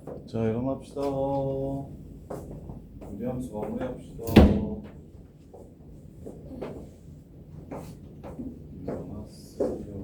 자, 일어납시다. 우리 함수 마무리합시다. 일어났어요.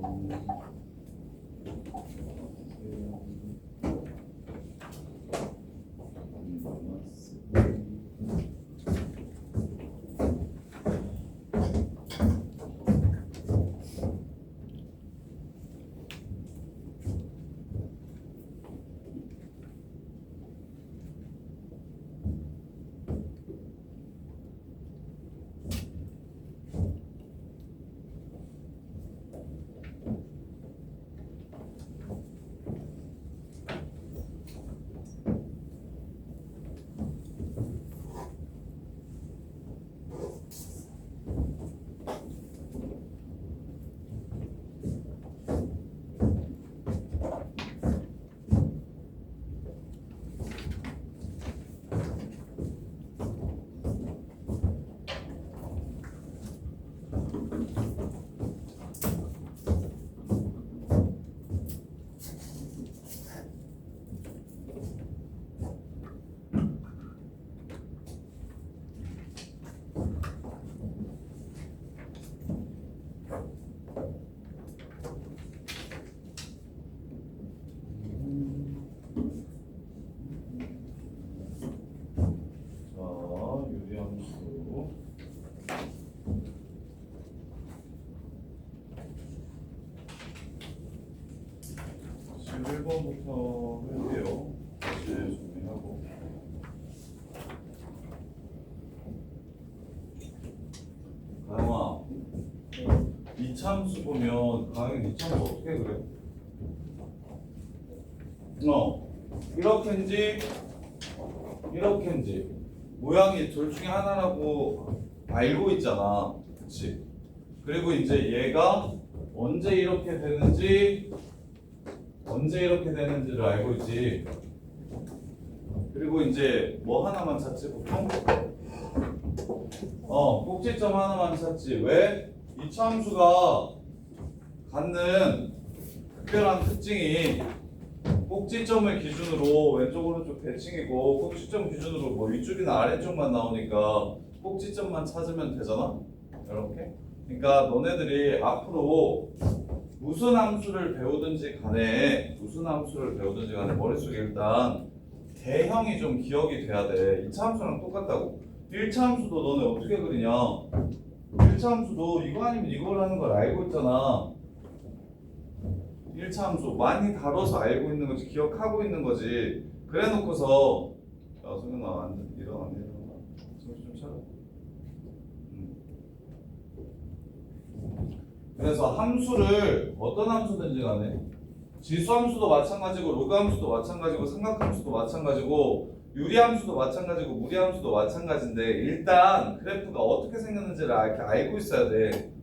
유리함수 11번부터 할게요. 다시 정리하고. 가영아, 이차함수 보면 가영이 이차함수 어떻게 그래? 이렇게인지 이렇게인지 모양이 둘 중에 하나라고 알고 있잖아. 그치? 그리고 이제 얘가 언제 이렇게 되는지 언제 이렇게 되는지를 알고 있지. 그리고 이제 뭐 하나만 찾지 보통? 꼭지점 하나만 찾지. 왜? 이차함수가 갖는 특별한 특징이 꼭지점을 기준으로 왼쪽 오른쪽 대칭이고 꼭지점 기준으로 뭐 위쪽이나 아래쪽만 나오니까 꼭지점만 찾으면 되잖아. 이렇게. 그러니까 너네들이 앞으로 무슨 함수를 배우든지 간에 머릿속에 일단 대형이 좀 기억이 돼야 돼. 2차 함수랑 똑같다고. 1차 함수도 너네 어떻게 그리냐? 1차 함수도 이거 아니면 이거라는 걸 알고 있잖아. 1차 함수 많이 다뤄서 알고 있는 거지, 기억하고 있는 거지. 그래 놓고서 야 성현아 일어나 정신 좀 차려. 그래서 함수를 어떤 함수든지 간에 지수함수도 마찬가지고 로그함수도 마찬가지고 삼각함수도 마찬가지고 유리함수도 마찬가지고 무리함수도 마찬가지인데 일단 그래프가 어떻게 생겼는지를 이렇게 알고 있어야 돼.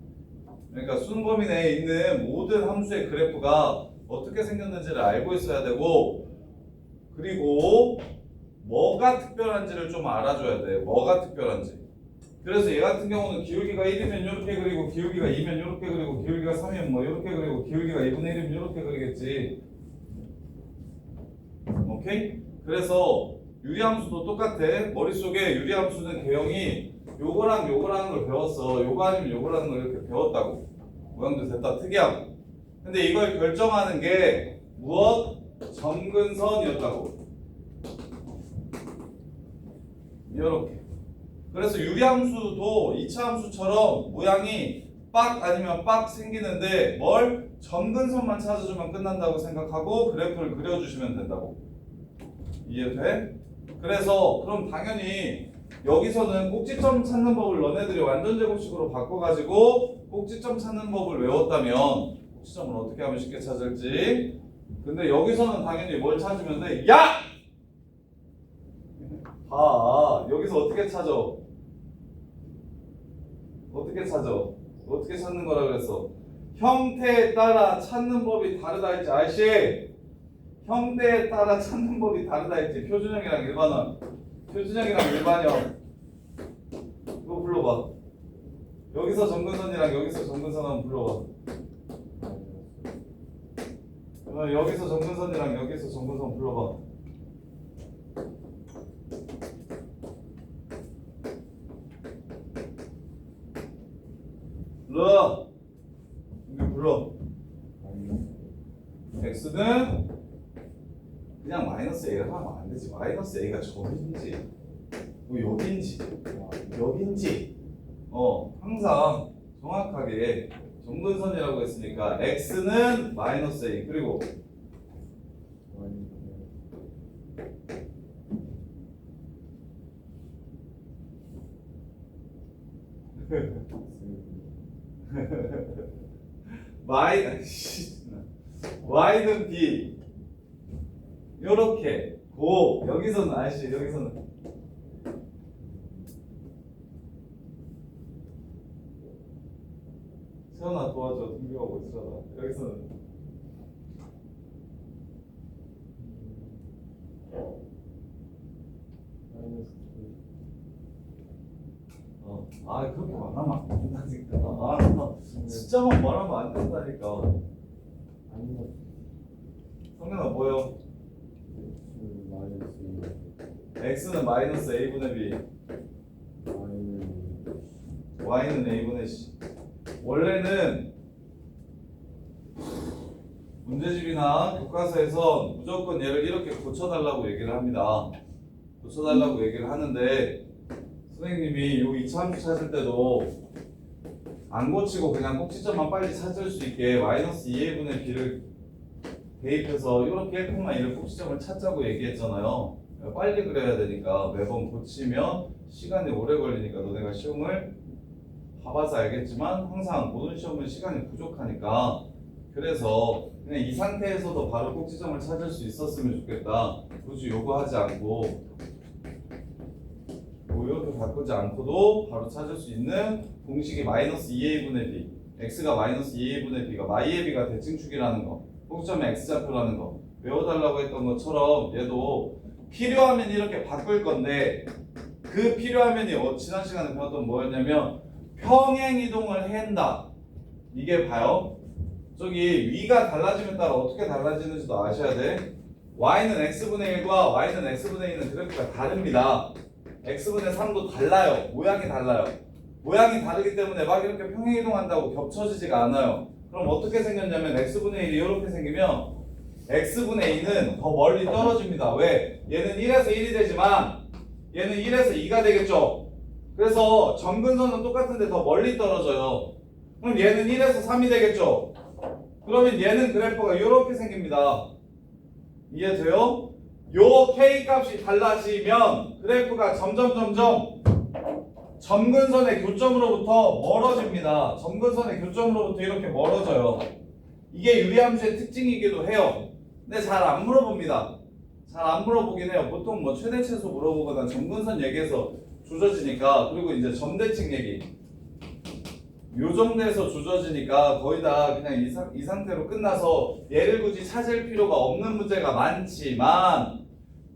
그러니까 수능 범위 내에 있는 모든 함수의 그래프가 어떻게 생겼는지를 알고 있어야 되고, 그리고 뭐가 특별한지를 좀 알아줘야 돼. 뭐가 특별한지. 그래서 얘 같은 경우는 기울기가 1이면 이렇게 그리고 기울기가 2면 이렇게 그리고 기울기가 3이면 뭐 이렇게 그리고 기울기가 2분의 1이면 이렇게 그리겠지. 오케이? 그래서 유리함수도 똑같아. 머릿속에 유리함수는 개형이 요거랑 요거라는 걸 배웠어. 요거 아니면 요거라는 걸 이렇게 배웠다고. 모양도 됐다. 특이하고. 근데 이걸 결정하는 게 무엇? 점근선이었다고. 이렇게. 그래서 유리함수도 2차 함수처럼 모양이 빡 아니면 빡 생기는데 뭘? 점근선만 찾아주면 끝난다고 생각하고 그래프를 그려주시면 된다고. 이해돼? 그래서 그럼 당연히 여기서는 꼭지점 찾는 법을 너네들이 완전 제곱식으로 바꿔가지고 꼭지점 찾는 법을 외웠다면 꼭지점을 어떻게 하면 쉽게 찾을지. 근데 여기서는 당연히 뭘 찾으면 돼? 야! 여기서 어떻게 찾아? 어떻게 찾는 거라 그랬어? 형태에 따라 찾는 법이 다르다 했지. 아저씨, 형태에 따라 찾는 법이 다르다 했지. 표준형이랑 일반형. 표준형이랑 일반형. 이거 불러봐. 여기서 점근선이랑 여기서 점근선 한번 불러봐. 여기서 점근선이랑 여기서 점근선 불러봐. 불러. 여기 불러. x는 그냥 마이너스 a를 하면 안 되지. 마이너스 a가 저긴지 뭐 여긴지 여긴지 항상 정확하게 정근선이라고 했으니까 x는 마이너스 a 그리고 y는 b 요렇게 고 여기서는 아시 여기서는 세연아 도와줘 등교하고 있으라다 여기서는 그렇게 말하면 안 된다니까 숫자만 말하면 안 된다니까 성현아 뭐요? x는 마이너스 a분의 b y는 a분의 c 원래는 문제집이나 교과서에서 무조건 얘를 이렇게 고쳐달라고 얘기를 합니다. 고쳐달라고 얘기를 하는데 선생님이 요 이차함수 찾을 때도 안 고치고 그냥 꼭지점만 빨리 찾을 수 있게 마이너스 2a분의 b를 대입해서 이렇게 1,1을 꼭지점을 찾자고 얘기했잖아요. 빨리 그려야 되니까 매번 고치면 시간이 오래 걸리니까 너네가 시험을 봐봐서 알겠지만 항상 모든 시험은 시간이 부족하니까 그래서 그냥 이 상태에서도 바로 꼭지점을 찾을 수 있었으면 좋겠다. 굳이 요구하지 않고 이렇게 바꾸지 않고도 바로 찾을 수 있는 공식이 마이너스 2a분의 b x가 마이너스 2a분의 b가 마이의 b가 대칭축이라는 거 꼭지점의 x좌표라는 거 외워달라고 했던 것처럼 얘도 필요하면 이렇게 바꿀 건데 그 필요하면이 지난 시간에 배웠던 뭐였냐면 평행 이동을 한다. 이게 봐요. 저기 위가 달라지면 따라 어떻게 달라지는지도 아셔야 돼. y는 x분의 1과 y는 x분의 2는 그래프가 다릅니다. x분의 3도 달라요. 모양이 달라요. 모양이 다르기 때문에 막 이렇게 평행 이동한다고 겹쳐지지가 않아요. 그럼 어떻게 생겼냐면 x분의 1이 이렇게 생기면 x분의 2는 더 멀리 떨어집니다. 왜? 얘는 1에서 1이 되지만 얘는 1에서 2가 되겠죠. 그래서 점근선은 똑같은데 더 멀리 떨어져요. 그럼 얘는 1에서 3이 되겠죠. 그러면 얘는 그래프가 이렇게 생깁니다. 이해돼요? 요 k 값이 달라지면 그래프가 점점 점근선의 교점으로부터 멀어집니다. 점근선의 교점으로부터 이렇게 멀어져요. 이게 유리함수의 특징이기도 해요. 근데 잘 안 물어봅니다. 잘 안 물어보긴 해요. 보통 뭐 최대 최소 물어보거나 점근선 얘기해서 조져지니까 그리고 이제 점대칭 얘기 요 정도에서 조져지니까 거의 다 그냥 이 상태로 끝나서 얘를 굳이 찾을 필요가 없는 문제가 많지만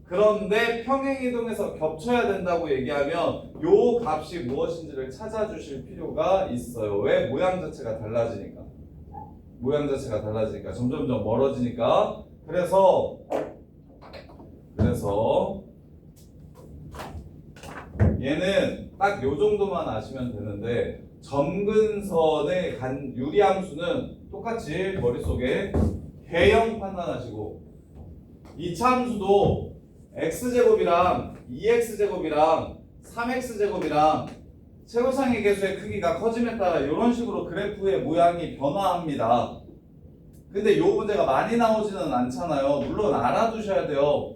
그런데 평행이동에서 겹쳐야 된다고 얘기하면 요 값이 무엇인지를 찾아주실 필요가 있어요. 왜? 모양 자체가 달라지니까. 모양 자체가 달라지니까 점점점 멀어지니까 그래서 얘는 딱 요 정도만 아시면 되는데 점근선의 유리함수는 똑같이 머릿속에 개형 판단하시고 이 차함수도 x제곱이랑 2x제곱이랑 3x제곱이랑 세로상의 개수의 크기가 커짐에 따라 이런 식으로 그래프의 모양이 변화합니다. 근데 요 문제가 많이 나오지는 않잖아요. 물론 알아두셔야 돼요.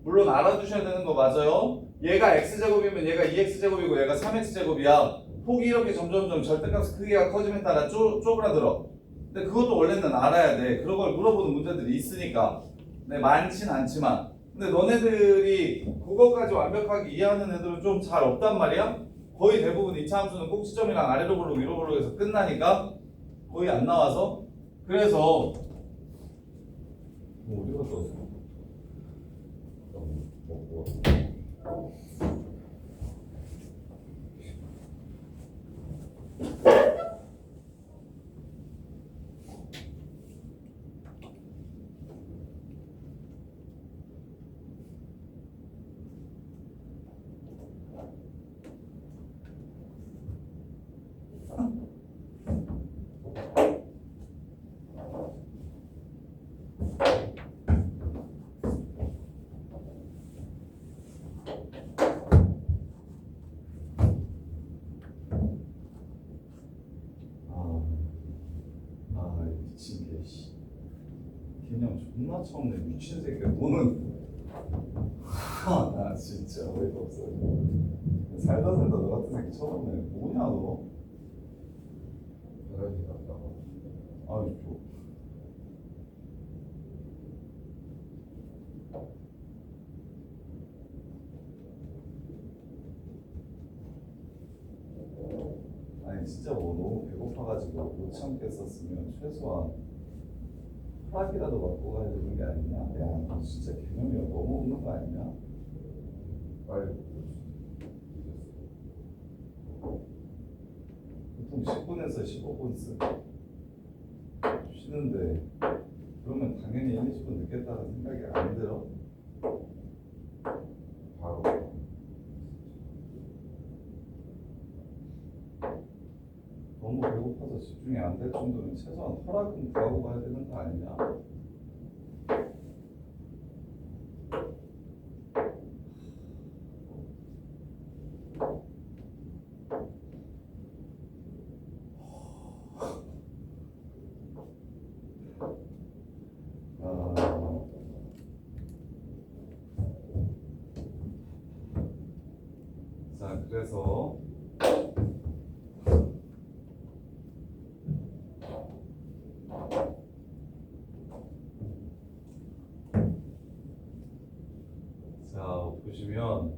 물론 알아두셔야 되는 거 맞아요. 얘가 x제곱이면 얘가 2x제곱이고 얘가 3x제곱이야. 폭이 이렇게 점점점 절대값 크기가 커짐에 따라 쪼그라들어. 근데 그것도 원래는 알아야 돼. 그런 걸 물어보는 문제들이 있으니까. 근데 많진 않지만. 근데 너네들이 그거까지 완벽하게 이해하는 애들은 좀 잘 없단 말이야. 거의 대부분 이차함수는 꼭지점이랑 아래로 고르고 위로 고르고 해서 끝나니까 거의 안 나와서 그래서 어디 갔다 왔어? 존나 처음에 미친 새끼야. 너는 나 진짜 어이가 없어. 살다 너 같은 새끼 처음 봤네. 뭐냐 너? 화장실 갔다가 아이 줘. 아니 진짜 뭐 너무 배고파가지고 못 참겠었으면 최소한 허락이라도 받고 가야 되는 게 아니냐? 야, 너 진짜 개념이 너무 없는 거 아니냐? 빨리 먹고 보통 10분에서 15분 쉬는데 그러면 당연히 1, 20분 늦겠다는 생각이 안 들어? 바로 너무 배고파서 집중이 안 될 정도면 최소한 허락은 구하고 가야 되는 거 아니냐? 자, 그래서 자, 보시면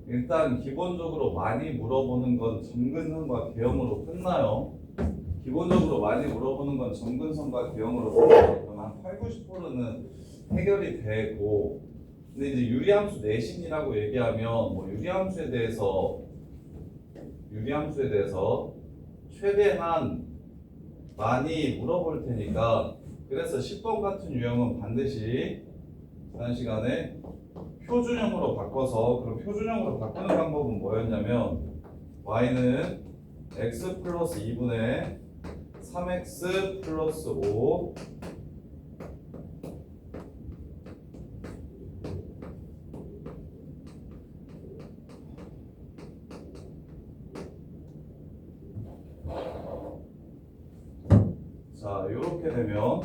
일단 기본적으로 많이 물어보는 건 점근선과 개형으로 끝나요. 기본적으로 많이 물어보는 건 점근선과 개형으로 끝나요. 그럼 한 8, 90%는 해결이 되고, 근데 이제 유리함수 내신이라고 얘기하면 뭐 유리함수에 대해서 최대한 많이 물어볼 테니까, 그래서 10번 같은 유형은 반드시 지난 시간에 표준형으로 바꿔서, 그럼 표준형으로 바꾸는 방법은 뭐였냐면 y는 x 플러스 2분의 3x 플러스 5 자, 이렇게 되면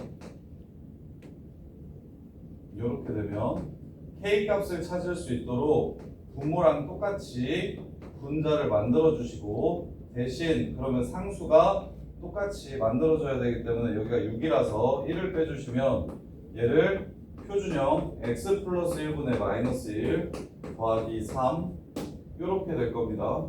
k 값을 찾을 수 있도록 분모랑 똑같이 분자를 만들어 주시고, 대신 그러면 상수가 똑같이 만들어져야 되기 때문에 여기가 6이라서 1을 빼주시면 얘를 표준형 x 플러스 1분의 마이너스 1 더하기 3 이렇게 될 겁니다.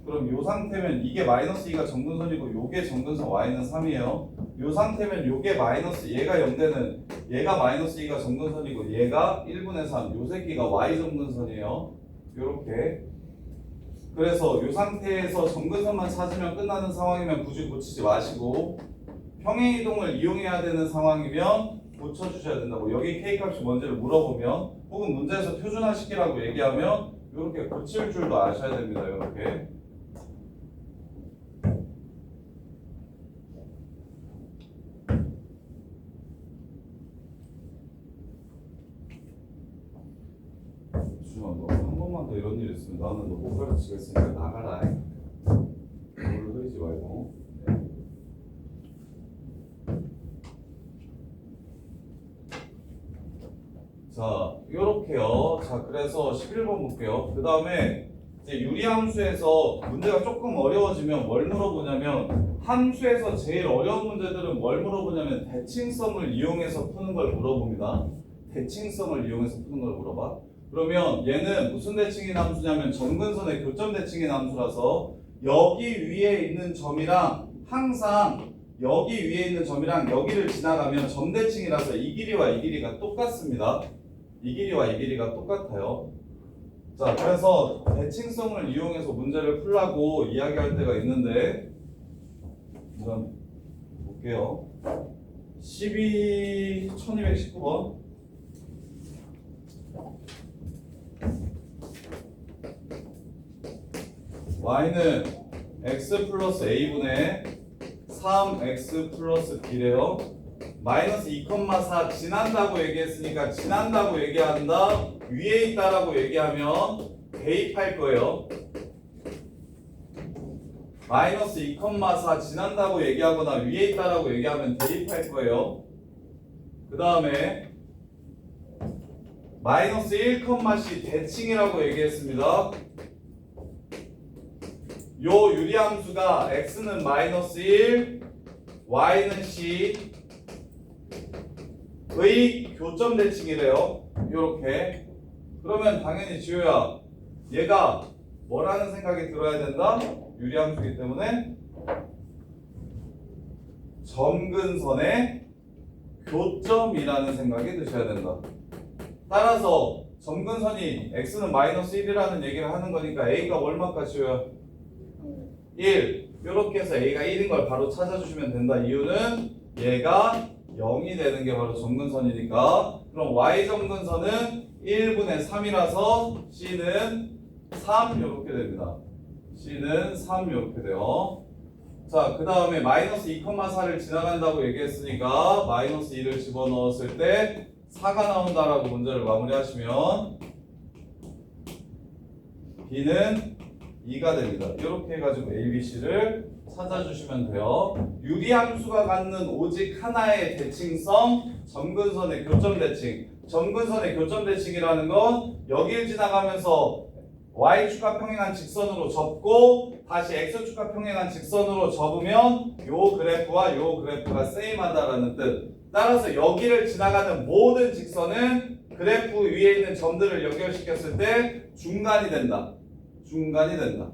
그럼 이 상태면 이게 마이너스 2가 정근선이고 요게 정근선 y는 3이에요. 이 상태면 요게 마이너스 얘가 0되는 얘가 마이너스 2가 정근선이고 얘가 1분의 3 요 새끼가 y 정근선이에요. 요렇게. 그래서 이 상태에서 정근선만 찾으면 끝나는 상황이면 굳이 고치지 마시고, 평행이동을 이용해야 되는 상황이면 고쳐주셔야 된다고. 여기 K값이 뭔지를 물어보면, 혹은 문제에서 표준화시키라고 얘기하면 이렇게 고칠 줄도 아셔야 됩니다. 이렇게. 주아, 너 한 번만 더 이런 일 있으면 나는 너 못 가르치겠으니까 나가라. 뭘 흐리지 말고. 자, 요렇게요. 자, 그래서 11번 볼게요. 그 다음에 이제 유리함수에서 문제가 조금 어려워지면 뭘 물어보냐면, 함수에서 제일 어려운 문제들은 뭘 물어보냐면 대칭성을 이용해서 푸는 걸 물어봅니다. 대칭성을 이용해서 푸는 걸 물어봐. 그러면 얘는 무슨 대칭인 함수냐면 정근선의 교점 대칭인 함수라서 여기 위에 있는 점이랑 항상 여기 위에 있는 점이랑 여기를 지나가면 점 대칭이라서 이 길이와 이 길이가 똑같습니다. 이 길이와 이 길이가 똑같아요. 자, 그래서 대칭성을 이용해서 문제를 풀라고 이야기할 때가 있는데, 이건 볼게요. 1219번. y는 x 플러스 a분의 3x 플러스 b래요. 마이너스 2,4 지난다고 얘기했으니까 지난다고 얘기한다, 위에 있다라고 얘기하면 대입할 거예요. 마이너스 2,4 지난다고 얘기하거나 위에 있다라고 얘기하면 대입할 거예요. 그 다음에 마이너스 1,c 대칭이라고 얘기했습니다. 요 유리함수가 x는 마이너스 1, y는 c의 교점 대칭이래요. 요렇게. 그러면 당연히 지효야, 얘가 뭐라는 생각이 들어야 된다? 유리함수이기 때문에 점근선의 교점이라는 생각이 드셔야 된다. 따라서 점근선이 x는 마이너스 1이라는 얘기를 하는 거니까 a가 얼마까 지효야? 1. 이렇게 해서 a가 1인 걸 바로 찾아주시면 된다. 이유는 얘가 0이 되는 게 바로 점근선이니까. 그럼 y 점근선은 1분의 3이라서 c는 3 이렇게 됩니다. c는 3 이렇게 돼요. 자, 그 다음에 마이너스 2,4를 지나간다고 얘기했으니까 마이너스 2를 집어넣었을 때 4가 나온다라고 문제를 마무리하시면 b는 2가 됩니다. 이렇게 해가지고 A, B, C를 찾아주시면 돼요. 유리함수가 갖는 오직 하나의 대칭성, 점근선의 교점 대칭. 점근선의 교점 대칭이라는 건 여기를 지나가면서 Y축과 평행한 직선으로 접고 다시 X축과 평행한 직선으로 접으면 요 그래프와 요 그래프가 세임하다라는 뜻. 따라서 여기를 지나가는 모든 직선은 그래프 위에 있는 점들을 연결시켰을 때 중간이 된다. 중간이 된다.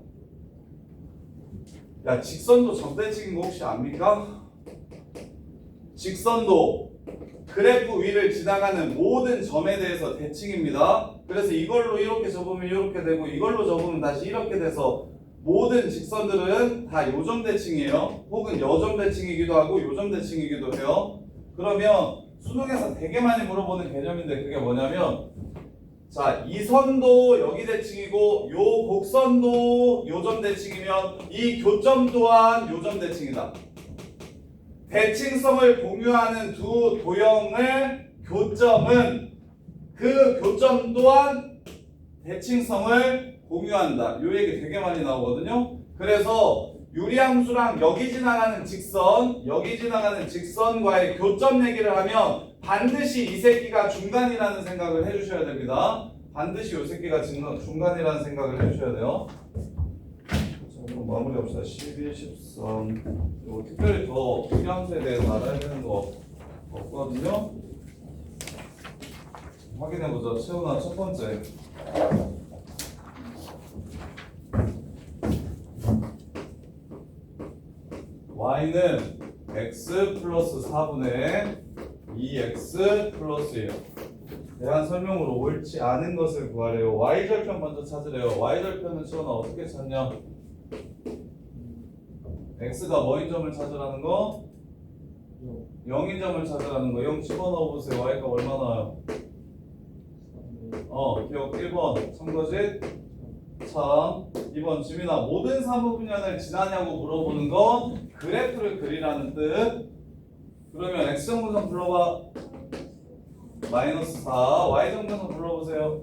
야, 직선도 점대칭인 거 혹시 압니까? 직선도 그래프 위를 지나가는 모든 점에 대해서 대칭입니다. 그래서 이걸로 이렇게 접으면 이렇게 되고 이걸로 접으면 다시 이렇게 돼서 모든 직선들은 다 요점 대칭이에요. 혹은 여점 대칭이기도 하고 요점 대칭이기도 해요. 그러면 수능에서 되게 많이 물어보는 개념인데 그게 뭐냐면 자, 이 선도 여기 대칭이고 요 곡선도 요점 대칭이면 이 교점 또한 요점 대칭이다. 대칭성을 공유하는 두 도형의 교점은 그 교점 또한 대칭성을 공유한다. 요 얘기 되게 많이 나오거든요. 그래서 유리함수랑 여기 지나가는 직선, 여기 지나가는 직선과의 교점 얘기를 하면 반드시 이 새끼가 중간이라는 생각을 해주셔야 됩니다. 반드시 이 새끼가 중간이라는 생각을 해주셔야 돼요. 자, 그럼 마무리합시다. 12, 13. 이거 특별히 더 유리함수에 대해서 알아야 되는 거 없거든요. 확인해보자. 채훈아, 첫 번째. y는 x 플러스 4분의 2x 플러스 1. 대한 설명으로 옳지 않은 것을 구하래요. y절편 먼저 찾으래요. y절편은 채원아 어떻게 찾냐? x가 뭐인 점을 찾으라는 거? 0인 점을 찾으라는 거. 0 집어넣어 보세요. y가 얼마 나와요? 기억 1번 참거짓 참. 2번 지민아, 모든 사무분면을 지나냐고 물어보는 건 그래프를 그리라는 뜻. 그러면 x정근선 불러봐. 마이너스 4. y정근선 불러보세요.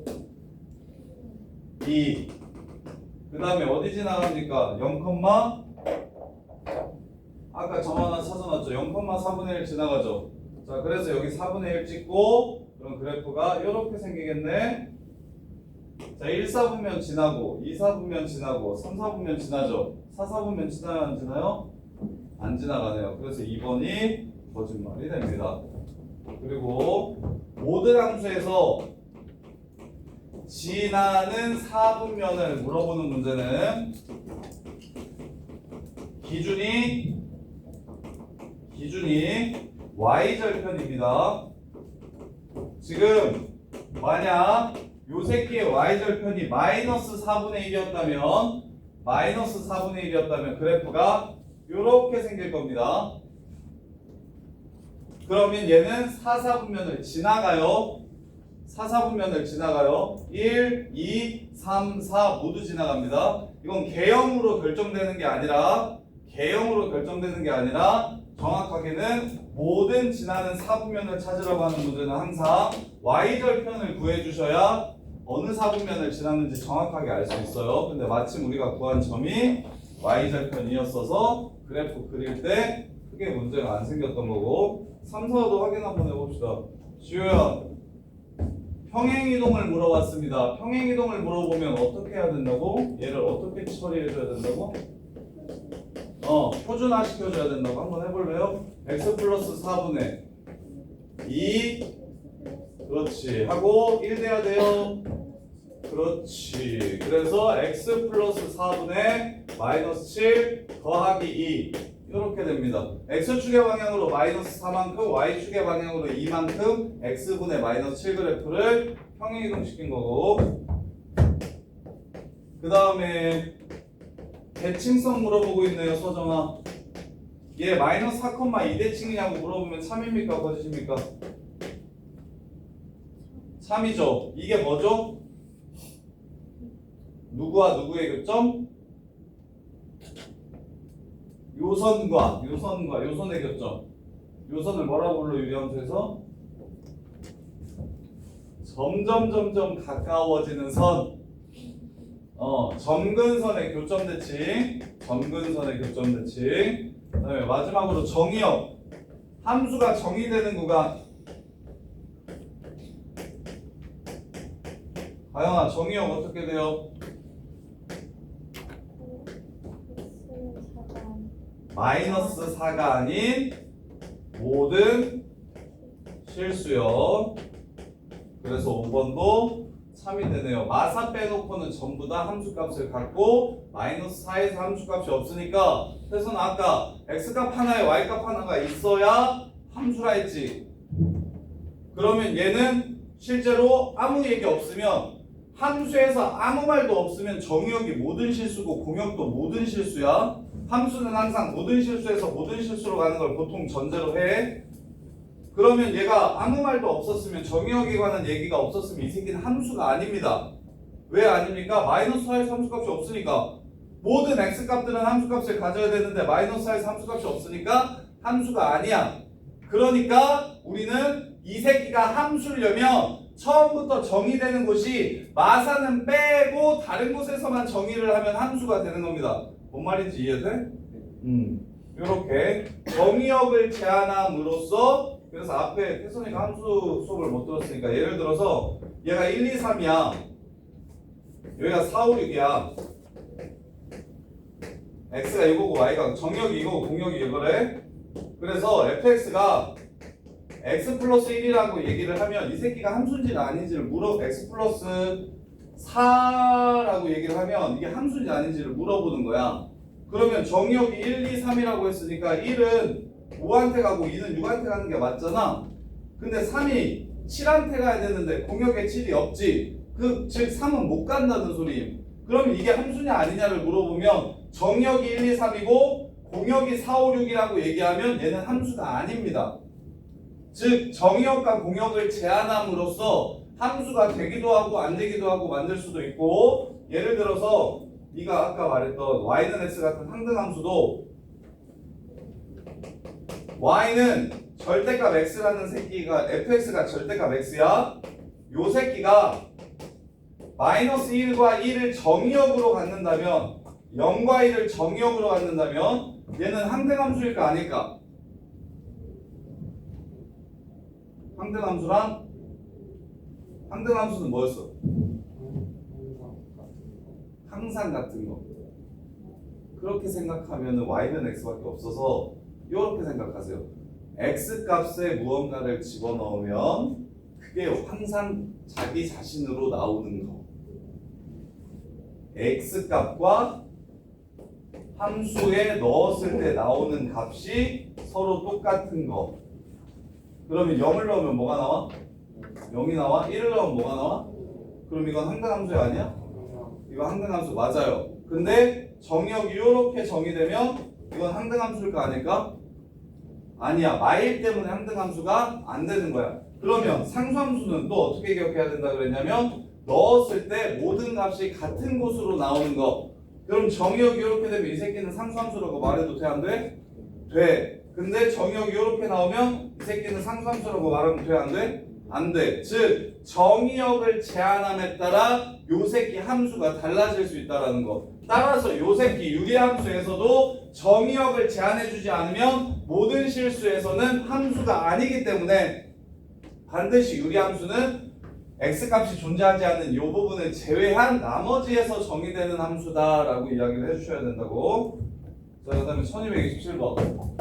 2. 그 다음에 어디 지나갑니까? 0, 아까 점 하나 찾아놨죠. 0,4분의 1 지나가죠. 자, 그래서 여기 4분의 1 찍고 그럼 그래프가 이렇게 생기겠네. 자, 1, 4분면 지나고 2, 4분면 지나고 3, 4분면 지나죠. 4, 4분면 지나요? 안 지나요? 안 지나가네요. 그래서 2번이 거짓말이 됩니다. 그리고 모든 함수에서 지나는 4분면을 물어보는 문제는 기준이 y절편입니다. 지금 만약 요 새끼의 y절편이 마이너스 4분의 1이었다면 그래프가 요렇게 생길 겁니다. 그러면 얘는 4, 4분면을 지나가요. 4, 4분면을 지나가요. 1, 2, 3, 4 모두 지나갑니다. 이건 개형으로 결정되는 게 아니라 정확하게는 모든 지나는 4분면을 찾으라고 하는 문제는 항상 y절편을 구해주셔야 어느 4분면을 지났는지 정확하게 알 수 있어요. 근데 마침 우리가 구한 점이 y절편이었어서 그래프 그릴 때 크게 문제가 안 생겼던 거고, 3, 4도 확인 한번 해봅시다. 지효야, 평행이동을 물어봤습니다. 평행이동을 물어보면 어떻게 해야 된다고? 얘를 어떻게 처리해줘야 된다고? 표준화 시켜줘야 된다고. 한번 해볼래요? x 플러스 4분의 2 그렇지 하고 1 돼야 돼요. 그렇지. 그래서 x 플러스 4분의 마이너스 7 더하기 2 이렇게 됩니다. x축의 방향으로 마이너스 4만큼 y축의 방향으로 2만큼 x분의 마이너스 7 그래프를 평행이동시킨 거고, 그 다음에 대칭성 물어보고 있네요. 서정아, 얘 마이너스 4,2 대칭이냐고 물어보면 3입니까 거짓입니까? 3이죠. 이게 뭐죠? 누구와 누구의 교점? 요선의 교점. 요선을 뭐라고 불러 유리함수에서? 점점 가까워지는 선. 점근선의 교점 대칭. 점근선의 교점 대칭. 그다음에 마지막으로 정의역. 함수가 정의되는 구간. 가영아, 정의역 어떻게 돼요? 마이너스 4가 아닌 모든 실수요. 그래서 5번도 3이 되네요. 마사 빼놓고는 전부 다 함수값을 갖고 마이너스 4에서 함수값이 없으니까, 그래서 아까 x값 하나에 y값 하나가 있어야 함수라 했지. 그러면 얘는 실제로 아무 얘기 없으면, 함수에서 아무 말도 없으면 정의역이 모든 실수고 공역도 모든 실수야. 함수는 항상 모든 실수에서 모든 실수로 가는 걸 보통 전제로 해. 그러면 얘가 아무 말도 없었으면, 정의역에 관한 얘기가 없었으면 이 새끼는 함수가 아닙니다. 왜 아닙니까? 마이너스 4에서 함수값이 없으니까. 모든 x값들은 함수값을 가져야 되는데 마이너스 4에서 함수값이 없으니까 함수가 아니야. 그러니까 우리는 이 새끼가 함수려면 처음부터 정의되는 곳이 마사는 빼고 다른 곳에서만 정의를 하면 함수가 되는 겁니다. 뭔 말인지 이해돼? 이렇게 정의역을 제한함으로써, 그래서 앞에 태선이가 함수 수업을 못 들었으니까 예를 들어서 얘가 1, 2, 3이야. 여기가 4, 5, 6이야. x가 이거고 y가, 정의역이 이거고 공역이 이거래. 그래서 fx가 x 플러스 1이라고 얘기를 하면 이 새끼가 함수인지 아닌지를 x 플러스 4라고 얘기를 하면 이게 함수인지 아닌지를 물어보는 거야. 그러면 정의역이 1, 2, 3이라고 했으니까 1은 5한테 가고 2는 6한테 가는 게 맞잖아. 근데 3이 7한테 가야 되는데 공역에 7이 없지. 즉 3은 못 간다는 소리. 그러면 이게 함수냐 아니냐를 물어보면 정의역이 1, 2, 3이고 공역이 4, 5, 6이라고 얘기하면 얘는 함수가 아닙니다. 즉 정의역과 공역을 제한함으로써 함수가 되기도 하고 안 되기도 하고 만들 수도 있고, 예를 들어서 네가 아까 말했던 y는 x 같은 항등함수도 y는 절대값 x라는 새끼가, fx가 절대값 x야. 요 새끼가 마이너스 1과 1을 정의역으로 갖는다면, 0과 1을 정의역으로 갖는다면 얘는 항등함수일까 아닐까? 항등함수란? 항등함수는 뭐였어? 항상 같은 거. 그렇게 생각하면 y는 x밖에 없어서 이렇게 생각하세요. x 값에 무언가를 집어넣으면 그게 항상 자기 자신으로 나오는 거. x 값과 함수에 넣었을 때 나오는 값이 서로 똑같은 거. 그러면 0을 넣으면 뭐가 나와? 0이 나와? 1을 넣으면 뭐가 나와? 그럼 이건 항등함수 아니야? 이거 항등함수 맞아요. 근데 정의역이 이렇게 정의되면 이건 항등함수일까 아닐까? 아니야. 마일 때문에 항등함수가 안 되는 거야. 그러면 상수함수는 또 어떻게 기억해야 된다 그랬냐면, 넣었을 때 모든 값이 같은 곳으로 나오는 거. 그럼 정의역이 이렇게 되면 이 새끼는 상수함수라고 말해도 돼, 안 돼? 돼. 근데 정의역이 이렇게 나오면 이 새끼는 상수함수라고 말하면 돼, 안 돼? 안 돼. 즉 정의역을 제한함에 따라 요 새끼 함수가 달라질 수 있다라는 거. 따라서 요 새끼 유리함수에서도 정의역을 제한해주지 않으면 모든 실수에서는 함수가 아니기 때문에 반드시 유리함수는 x값이 존재하지 않는 이 부분을 제외한 나머지에서 정의되는 함수다라고 이야기를 해주셔야 된다고. 자, 그 다음에 1227번.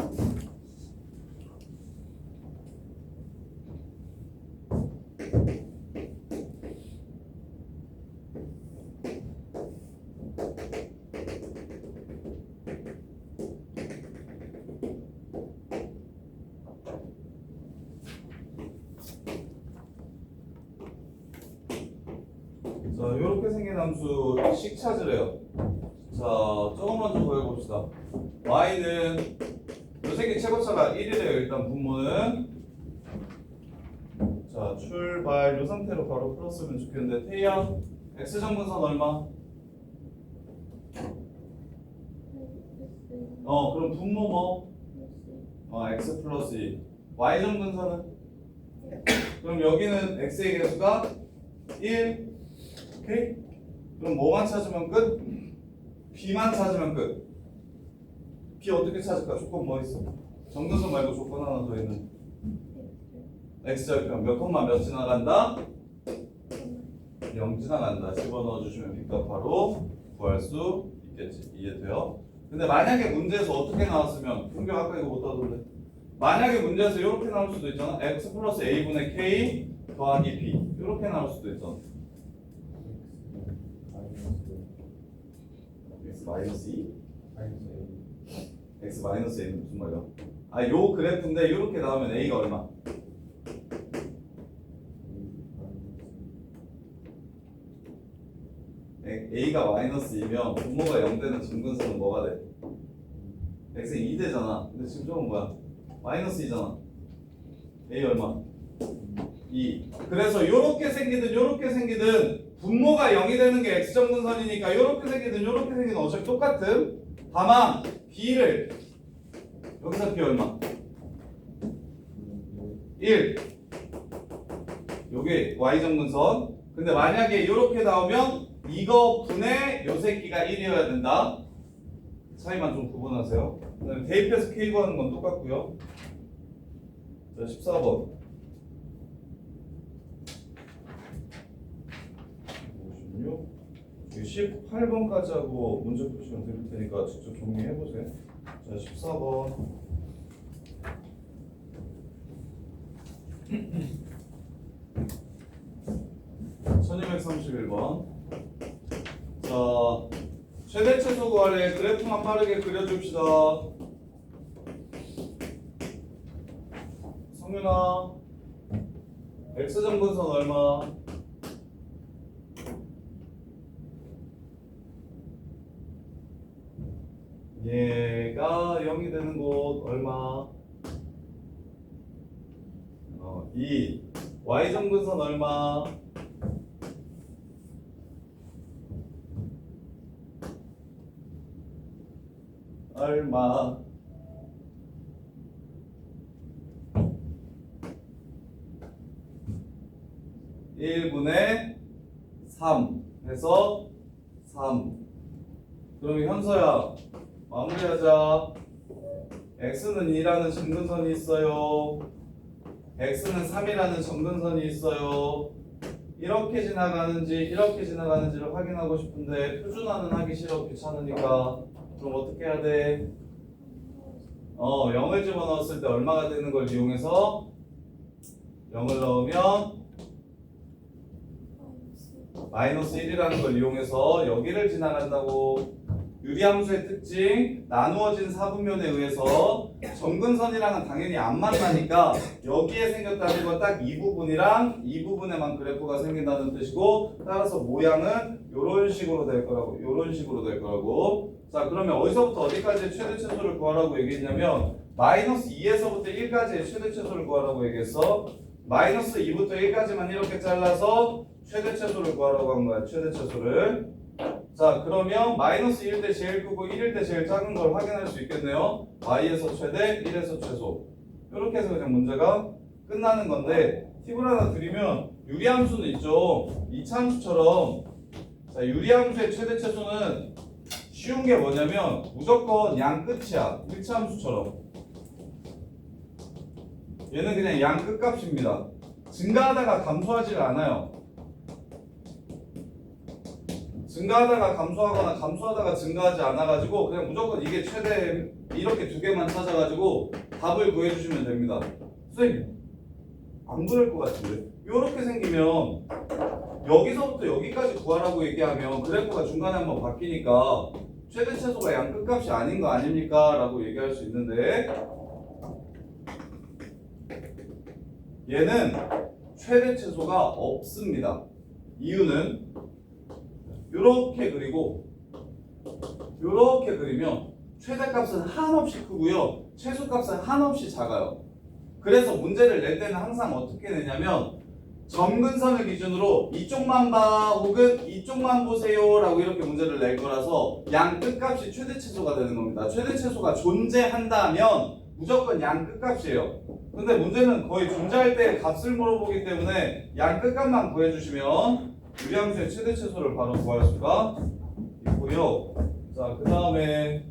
자, 이렇게 생긴 함수 식 찾으래요. 자, 조금 먼저 보여봅시다. y는 요 새끼 최고차가 1이래요. 일단 분모는. 자, 출발 요 상태로 바로 풀었으면 좋겠는데 태희야, x 정근선 얼마? 그럼 분모 뭐? x 플러스 2. y 정근선은? 그럼 여기는 x의 개수가 1. 오케이? 그럼 뭐만 찾으면 끝? b만 찾으면 끝. b 어떻게 찾을까? 조건 뭐 있어? 정근선 말고 조건 하나 더 있는. x절편 몇 콤마 몇 지나간다? 0 지나간다. 집어넣어 주시면 b값 바로 구할 수 있겠지. 이해돼요? 근데 만약에 문제에서 어떻게 나왔으면, 분명 아까 이거 못 하던데. 만약에 문제에서 이렇게 나올 수도 있잖아. x 플러스 a분의 k 더하기 b 이렇게 나올 수도 있잖아. x 마이너스 2? x 마이너스 a는 무슨 말이야? 요 그래프인데 이렇게 나오면 a가 얼마? a가 마이너스 2면 분모가 0 되는 정근선은 뭐가 돼? x는 2 되잖아. 근데 지금 저건 뭐야? 마이너스 2잖아. a 얼마? 2. 그래서 요렇게 생기든 분모가 0이 되는 게 x정근선이니까 요렇게 생기든 어차피 똑같음. 다만 b를 여기서 b 얼마? 1. 요게 y정근선. 근데 만약에 요렇게 나오면 이거 분의 요 새끼가 1이어야 된다. 차이만 좀 구분하세요. 그다음에 대입해서 k 구하는 건 똑같고요. 자, 14번. 56. 18번까지 하고 문제 푸시면 드릴 테니까 직접 정리해 보세요. 자, 14번. (1231번) 자, 최대 최소 구하래. 그래프만 빠르게 그려줍시다. 성윤아, x정근선 얼마? 얘가 0이 되는 곳 얼마? 2. y정근선 얼마? 얼마? 1분의 3 해서 3. 그럼 현서야 마무리하자. x는 2라는 정근선이 있어요. x는 3이라는 정근선이 있어요. 이렇게 지나가는지를 확인하고 싶은데 표준화는 하기 싫어. 귀찮으니까. 그럼 어떻게 해야 돼? 0을 집어넣었을 때 얼마가 되는 걸 이용해서 0을 넣으면 마이너스 1이라는 걸 이용해서 여기를 지나간다고. 유리함수의 특징, 나누어진 사분면에 의해서 정근선이랑은 당연히 안 만나니까 여기에 생겼다는 건 딱 이 부분이랑 이 부분에만 그래프가 생긴다는 뜻이고, 따라서 모양은 이런 식으로 될 거라고. 자, 그러면 어디서부터 어디까지의 최대 최소를 구하라고 얘기했냐면 마이너스 2에서부터 1까지의 최대 최소를 구하라고 얘기했어. 마이너스 2부터 1까지만 이렇게 잘라서 최대 최소를 구하라고 한 거야. 최대 최소를. 자, 그러면 마이너스 1일 때 제일 크고 1일 때 제일 작은 걸 확인할 수 있겠네요. y에서 최대, 1에서 최소. 이렇게 해서 그냥 문제가 끝나는 건데, 팁을 하나 드리면 유리함수는 있죠. 이차함수처럼 자, 유리함수의 최대 최소는 쉬운 게 뭐냐면 무조건 양 끝이야. 1차함수처럼 얘는 그냥 양 끝값입니다. 증가하다가 감소하지 않아요. 증가하다가 감소하거나 감소하다가 증가하지 않아가지고 그냥 무조건 이게 최대 이렇게 두 개만 찾아가지고 답을 구해주시면 됩니다. 선생님 안 그럴 것 같은데 이렇게 생기면 여기서부터 여기까지 구하라고 얘기하면 그래프가 중간에 한번 바뀌니까 최대 최소가 양 끝값이 아닌 거 아닙니까? 라고 얘기할 수 있는데 얘는 최대 최소가 없습니다. 이유는 이렇게 그리고 이렇게 그리면 최대값은 한없이 크고요. 최소값은 한없이 작아요. 그래서 문제를 낼 때는 항상 어떻게 내냐면 점근선을 기준으로 이쪽만 봐 혹은 이쪽만 보세요 라고 이렇게 문제를 낼 거라서 양 끝값이 최대 최소가 되는 겁니다. 최대 최소가 존재한다면 무조건 양 끝값이에요. 근데 문제는 거의 존재할 때 값을 물어보기 때문에 양 끝값만 구해주시면 유리함수의 최대 최소를 바로 구할 수가 있고요. 자, 그 다음에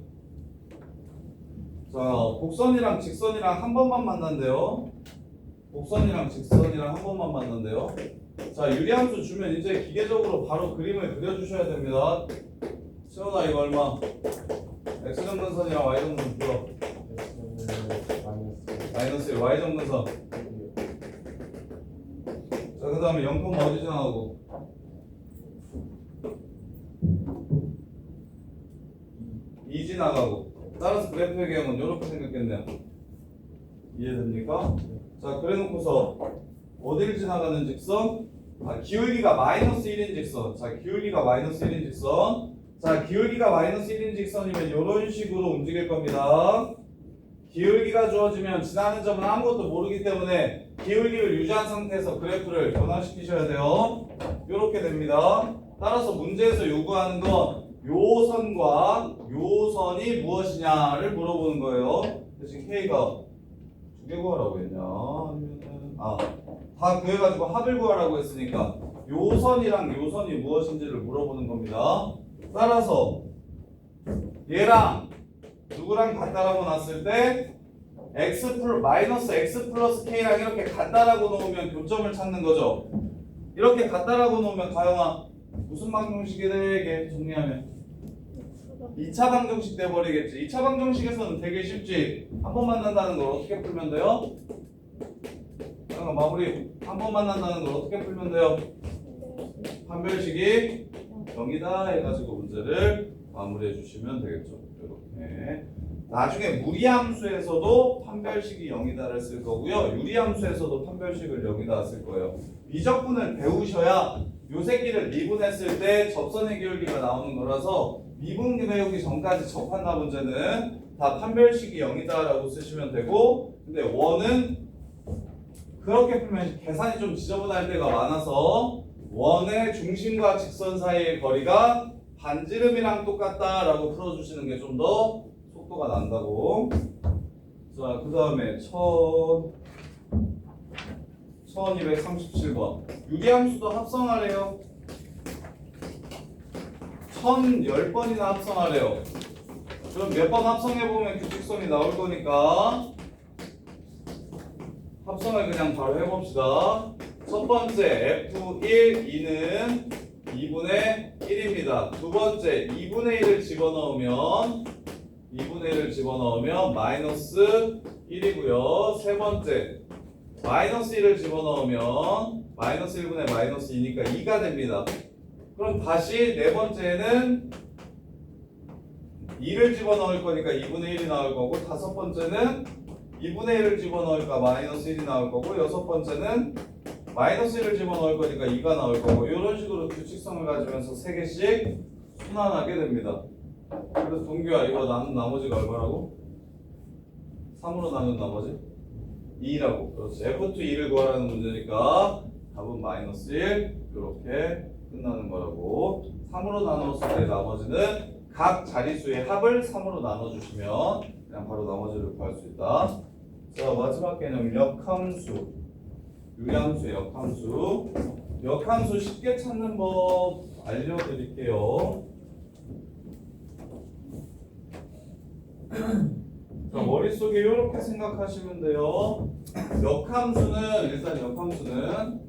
자, 곡선이랑 직선이랑 한 번만 만난대요. 곡선이랑 직선이랑 한 번만 만난대요. 자, 유리함수 주면 이제 기계적으로 바로 그림을 그려주셔야 됩니다. 세훈아 이거 얼마? x정근선이랑 y정근선 풀어. 마이너스 1 y정근선. 자, 그 다음에 0, 어디 지나가고? 2 지나가고. 따라서 그래프의 개형은 이렇게 생겼겠네요. 이해됩니까? 자, 그래놓고서 어디를 지나가는 직선? 아, 기울기가 마이너스 1인 직선. 자, 기울기가 마이너스 1인 직선. 자, 기울기가 마이너스 1인 직선이면 이런 식으로 움직일 겁니다. 기울기가 주어지면 지나는 점은 아무것도 모르기 때문에 기울기를 유지한 상태에서 그래프를 변화시키셔야 돼요. 이렇게 됩니다. 따라서 문제에서 요구하는 건 요 선과 요 선이 무엇이냐를 물어보는 거예요. 대신 K가 두 개 구하라고 했냐? 아니면은 다 구해가지고 합을 구하라고 했으니까 요 선이랑 요 선이 무엇인지를 물어보는 겁니다. 따라서 얘랑 누구랑 같다라고 놨을 때 마이너스 x 플러스 k랑 이렇게 같다라고 놓으면 교점을 찾는 거죠. 이렇게 같다라고 놓으면 가영아 무슨 방정식이 되게 정리하면 2차 방정식 돼버리겠지. 2차 방정식에서는 되게 쉽지. 한 번 만난다는 걸 어떻게 풀면 돼요? 잠깐 마무리. 한 번 만난다는 걸 어떻게 풀면 돼요? 판별식이 0이다 해가지고 문제를 마무리해 주시면 되겠죠. 이렇게. 나중에 무리함수에서도 판별식이 0이다를 쓸 거고요. 유리함수에서도 판별식을 0이다 쓸 거예요. 미적분을 배우셔야 요 새끼를 미분했을 때 접선의 기울기가 나오는 거라서 미분 배우기 전까지 접한나 문제는 다 판별식이 0이다라고 쓰시면 되고, 근데 원은 그렇게 풀면 계산이 좀 지저분할 때가 많아서 원의 중심과 직선 사이의 거리가 반지름이랑 똑같다라고 풀어주시는 게 좀 더 속도가 난다고. 자, 그 다음에 1237번 유리함수도 합성하래요. 1010번이나 합성하래요. 그럼 몇 번 합성해보면 규칙성이 나올 거니까 합성을 그냥 바로 해봅시다. 첫 번째 F1, 2는 2분의 1입니다. 두 번째 2분의 1을 집어넣으면 마이너스 1이고요. 세 번째 마이너스 1을 집어넣으면 마이너스 1분의 마이너스 2니까 2가 됩니다. 그럼 다시 네 번째는 2를 집어넣을 거니까 2분의 1이 나올 거고, 다섯 번째는 2분의 1을 집어넣을까 마이너스 1이 나올 거고, 여섯 번째는 마이너스 1을 집어넣을 거니까 2가 나올 거고, 이런 식으로 규칙성을 가지면서 세 개씩 순환하게 됩니다. 그래서 동규야 이거 나눈 나머지가 얼마라고? 3으로 나눈 나머지? 2라고. 그렇지. F2 2를 구하라는 문제니까 답은 마이너스 1 이렇게 끝나는 거라고. 3으로 나눴을 때 나머지는 각 자릿수의 합을 3으로 나눠주시면 그냥 바로 나머지를 구할 수 있다. 자, 마지막 개념 역함수. 유리함수의 역함수. 역함수 쉽게 찾는 법 알려드릴게요. 자, 머릿속에 이렇게 생각하시면 돼요. 역함수는 일단 역함수는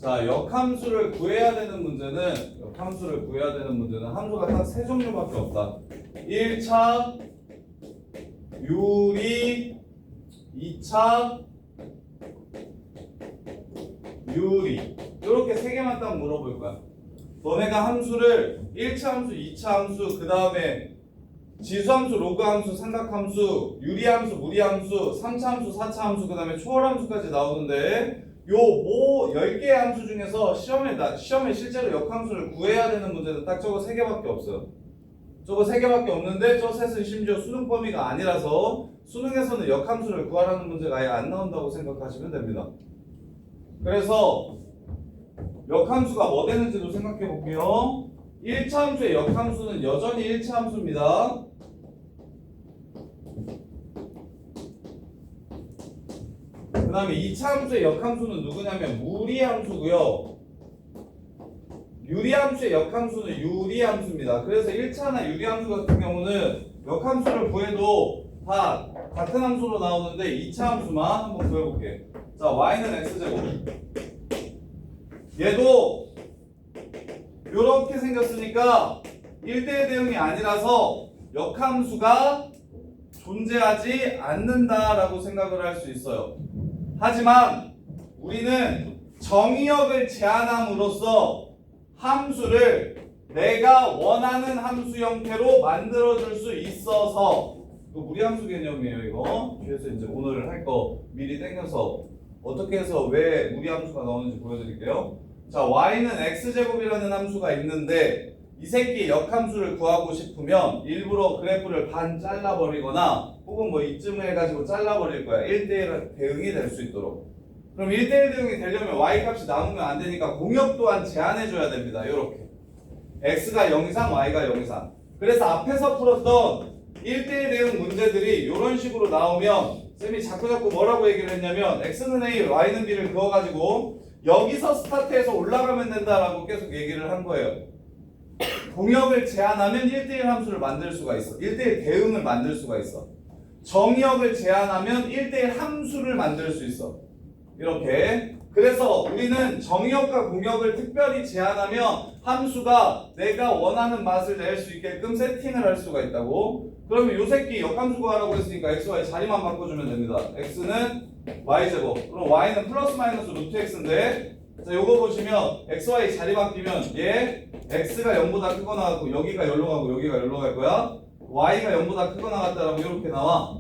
자, 역함수를 구해야 되는 문제는 함수가 딱 세 종류밖에 없다. 1차 유리, 2차 유리. 이렇게 세 개만 딱 물어볼 거야. 너네가 함수를 1차 함수, 2차 함수, 그 다음에 지수함수, 로그함수, 삼각함수, 유리함수, 무리함수, 3차 함수, 4차 함수, 그 다음에 초월함수까지 나오는데 요 10개의 함수 중에서 시험에 실제로 역함수를 구해야 되는 문제는 딱 저거 3개밖에 없어요. 저거 3개밖에 없는데 저 셋은 심지어 수능 범위가 아니라서 수능에서는 역함수를 구하라는 문제가 아예 안 나온다고 생각하시면 됩니다. 그래서 역함수가 뭐 되는지도 생각해 볼게요. 1차 함수의 역함수는 여전히 1차 함수입니다. 그 다음에 2차 함수의 역함수는 누구냐면 무리함수고요. 유리함수의 역함수는 유리함수입니다. 그래서 1차나 유리함수 같은 경우는 역함수를 구해도 다 같은 함수로 나오는데 2차 함수만 한번 구해볼게. 자, y는 x제곱. 얘도 이렇게 생겼으니까 1대1 대응이 아니라서 역함수가 존재하지 않는다라고 생각을 할 수 있어요. 하지만 우리는 정의역을 제한함으로써 함수를 내가 원하는 함수 형태로 만들어줄 수 있어서, 이거 무리함수 개념이에요. 이거 뒤에서 이제 오늘 할 거 미리 땡겨서 어떻게 해서 왜 무리함수가 나오는지 보여드릴게요. 자, y는 x제곱이라는 함수가 있는데 이 새끼 역함수를 구하고 싶으면 일부러 그래프를 반 잘라버리거나 혹은 뭐 이쯤 해가지고 잘라버릴 거야. 1대1 대응이 될 수 있도록. 그럼 1대1 대응이 되려면 y 값이 나오면 안 되니까 공역 또한 제한해줘야 됩니다. 이렇게 x가 0 이상 y가 0 이상. 그래서 앞에서 풀었던 1대1 대응 문제들이 이런 식으로 나오면 쌤이 자꾸 뭐라고 얘기를 했냐면 x는 a, y는 b를 그어가지고 여기서 스타트해서 올라가면 된다라고 계속 얘기를 한 거예요. 공역을 제한하면 1대1 함수를 만들 수가 있어. 1대1 대응을 만들 수가 있어. 정역을 제한하면 1대1 함수를 만들 수 있어. 이렇게. 그래서 우리는 정역과 공역을 특별히 제한하면 함수가 내가 원하는 맛을 낼 수 있게끔 세팅을 할 수가 있다고. 그러면 요 새끼 역함수 구하라고 했으니까 x, y 자리만 바꿔주면 됩니다. x는 y제곱. 그럼 y는 플러스 마이너스 루트 x인데, 자, 요거 보시면 x, y 자리 바뀌면 얘 x가 0보다 크거나 하고 여기가 열로 가고 여기가 열로 갈 거야. y가 0보다 크거나 같다라고 이렇게 나와.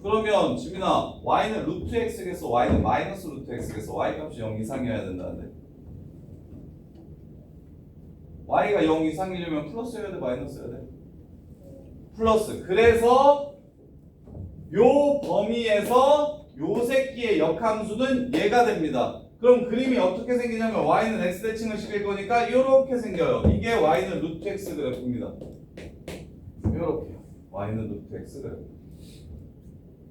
그러면 지민아, y는 루트 x겠어, y는 마이너스 루트 x겠어. y 값이 0 이상이어야 된다는데. y가 0 이상이려면 플러스여야 돼, 마이너스여야 돼? 플러스. 그래서 요 범위에서 요 새끼의 역함수는 얘가 됩니다. 그럼 그림이 어떻게 생기냐면 y는 x 대칭을 시킬 거니까 이렇게 생겨요. 이게 y는 루트 x 그래프입니다. 이렇게요. y는 루트 x 그래프.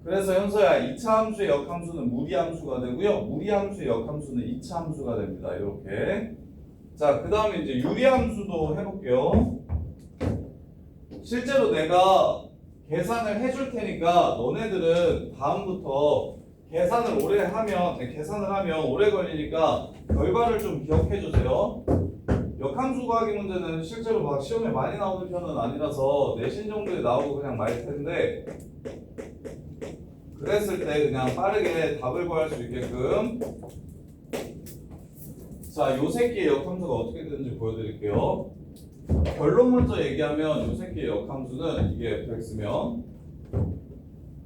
그래서 현서야 2차 함수의 역함수는 무리함수가 되고요. 무리함수의 역함수는 2차 함수가 됩니다. 이렇게. 자, 그 다음에 이제 유리함수도 해볼게요. 실제로 내가 계산을 해줄 테니까 너네들은 다음부터 계산을 하면 오래 걸리니까 결과를 좀 기억해 주세요. 역함수 구하기 문제는 실제로 막 시험에 많이 나오는 편은 아니라서 내신 정도에 나오고 그냥 말 텐데, 그랬을 때 그냥 빠르게 답을 구할 수 있게끔. 자, 요 새끼의 역함수가 어떻게 되는지 보여드릴게요. 결론 먼저 얘기하면 요 새끼의 역함수는 이게 fx면,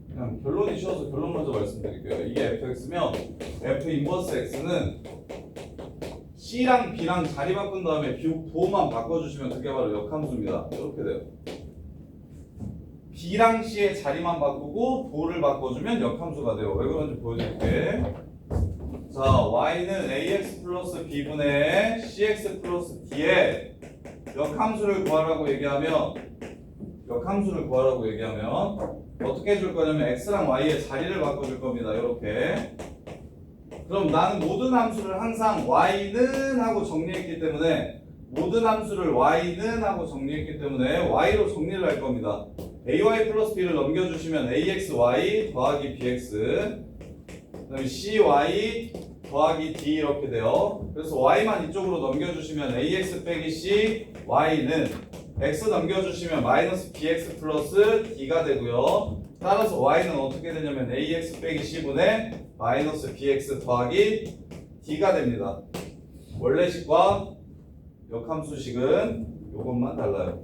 그냥 결론이 쉬워서 결론 먼저 말씀드릴게요. 이게 fx면 f 인버스 x는 c랑 b랑 자리 바꾼 다음에 도만 바꿔주시면 그게 바로 역함수입니다. 이렇게 돼요. b랑 c의 자리만 바꾸고 도를 바꿔주면 역함수가 돼요. 왜 그런지 보여드릴게. 자, y는 ax 플러스 b분의 cx 플러스 d의 역함수를 구하라고 얘기하면 역함수를 구하라고 얘기하면 어떻게 해줄 거냐면 x랑 y의 자리를 바꿔줄 겁니다. 이렇게. 그럼 나는 모든 함수를 항상 y는 하고 정리했기 때문에 모든 함수를 y는 하고 정리했기 때문에 y로 정리를 할 겁니다. ay 플러스 b를 넘겨주시면 axy 더하기 bx 그 다음에 cy 더하기 d 이렇게 돼요. 그래서 y만 이쪽으로 넘겨주시면 ax 빼기 c y는 x 넘겨주시면 마이너스 bx 플러스 d가 되고요. 따라서 y는 어떻게 되냐면 ax 빼기 c분의 마이너스 bx 더하기 d가 됩니다. 원래식과 역함수식은 이것만 달라요.